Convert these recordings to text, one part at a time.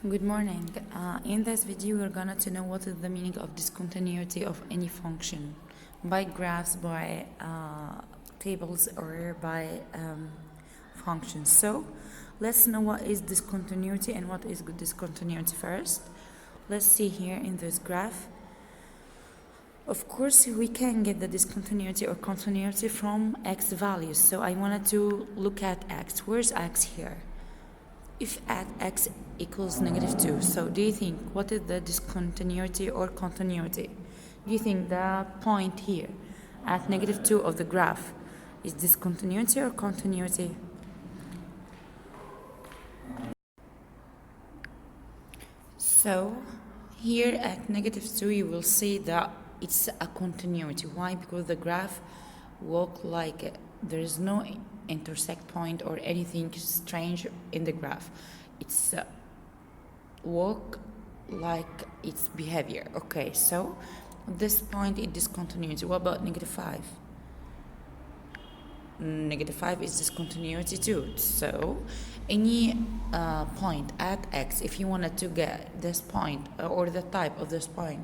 Good morning. In this video, we're gonna to know what is the meaning of discontinuity of any function by graphs, by tables, or by functions. So, let's know what is discontinuity and what is discontinuity first. Let's see here in this graph. Of course, we can get the discontinuity or continuity from x values. So I wanted to look at x. Where's x here? If at x equals -2, so do you think what is the discontinuity or continuity? Do you think the point here at -2 of the graph is discontinuity or continuity? So here at -2 you will see that it's a continuity. Why? Because the graph walk like there is no intersect point or anything strange in the graph. It's walk like its behavior. Okay, so this point is discontinuity. What about -5? -5 is discontinuity too. So any point at x, if you wanted to get this point or the type of this point,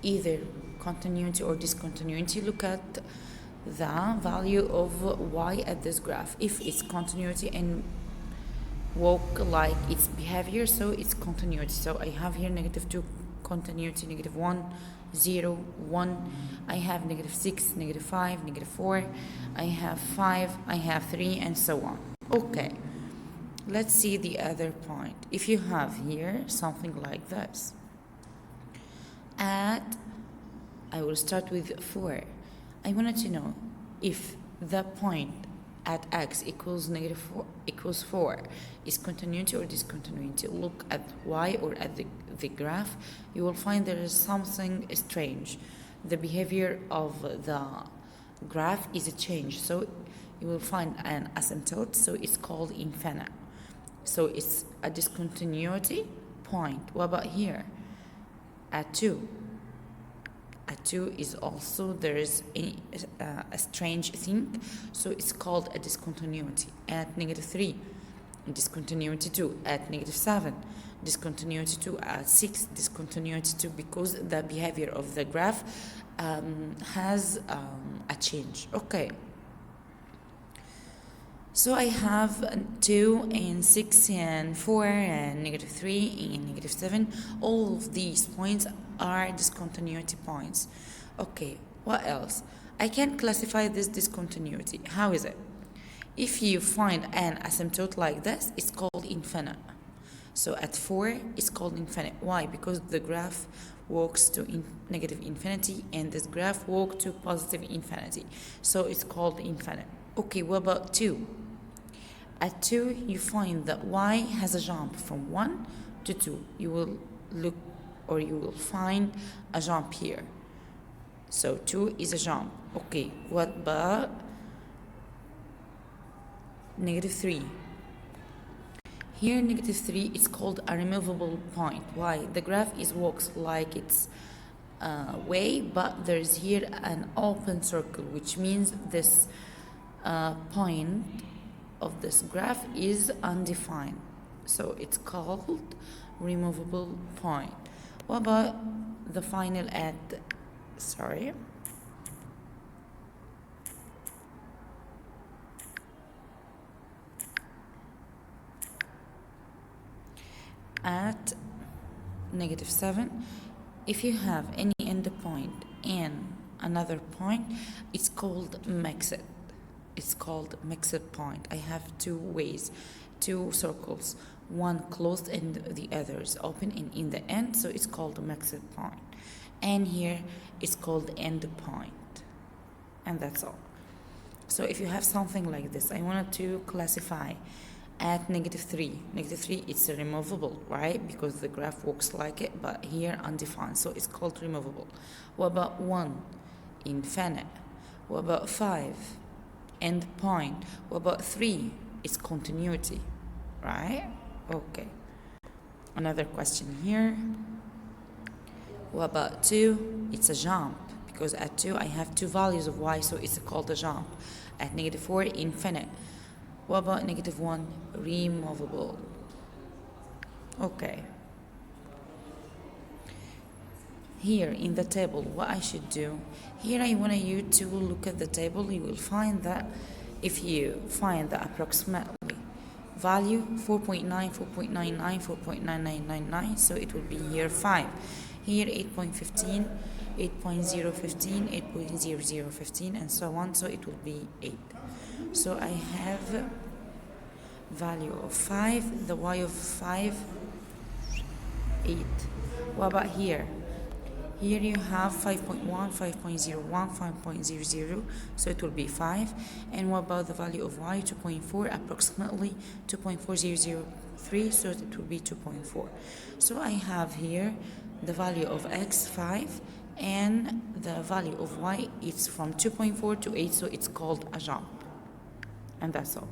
either continuity or discontinuity, look at the value of y at this graph. If it's continuity and walk like its behavior, so it's continuity. So I have here -2 continuity, -1, 0, 1. I have -6, -5, -4. I have 5, I have 3, and so on. Okay, let's see the other point. If you have here something like this, I will start with 4. I wanted to know if the point at x equals -4 is continuity or discontinuity. Look at y or at the graph. You will find there is something strange. The behavior of the graph is a change. So you will find an asymptote, so it's called infinite. So it's a discontinuity point. What about here? At 2. At 2 is also there is a strange thing, so it's called a discontinuity. At -3, discontinuity 2. At -7, discontinuity 2. At 6, discontinuity 2, because the behavior of the graph has a change. Okay, so I have 2 and 6 and 4 and -3 and -7. All of these points are discontinuity points. Okay, what else? I can classify this discontinuity. How is it? If you find an asymptote like this, it's called infinite. So at 4, it's called infinite. Why? Because the graph walks to negative infinity and this graph walks to positive infinity. So it's called infinite. Okay, what about 2? At 2, you find that y has a jump from 1 to 2. You will look or you will find a jump here. So 2 is a jump. Okay, what about -3? Here -3 is called a removable point. Why? The graph walks like its way, but there's here an open circle, which means this point of this graph is undefined. So it's called removable point. What about the final at at -7, if you have any endpoint and another point, it's called mixed. It's called mixed point. I have two ways, two circles, one closed and the other is open and in the end, so it's called mixed point. And here it's called end point. And that's all. So if you have something like this, I wanted to classify at -3. -3, it's removable, right? Because the graph walks like it, but here undefined, so it's called removable. What about 1? Infinite. What about 5? End point. What about 3? It's continuity, right? Okay. Another question here. What about 2? It's a jump, because at 2 I have 2 values of y, so it's called a jump. At -4, infinite. What about -1? Removable. Okay. Here in the table, what I should do, here I want you to look at the table. You will find that if you find the approximately value 4.9, 4.99, 4.9999, so it will be here 5. Here 8.15, 8.015, 8.0015, and so on, so it will be 8. So I have value of 5, the y of 5, 8. What about here? Here you have 5.1, 5.01, 5.00, so it will be 5. And what about the value of y? 2.4, approximately 2.4003, so it will be 2.4. So I have here the value of x, 5, and the value of y, it's from 2.4 to 8, so it's called a jump. And that's all.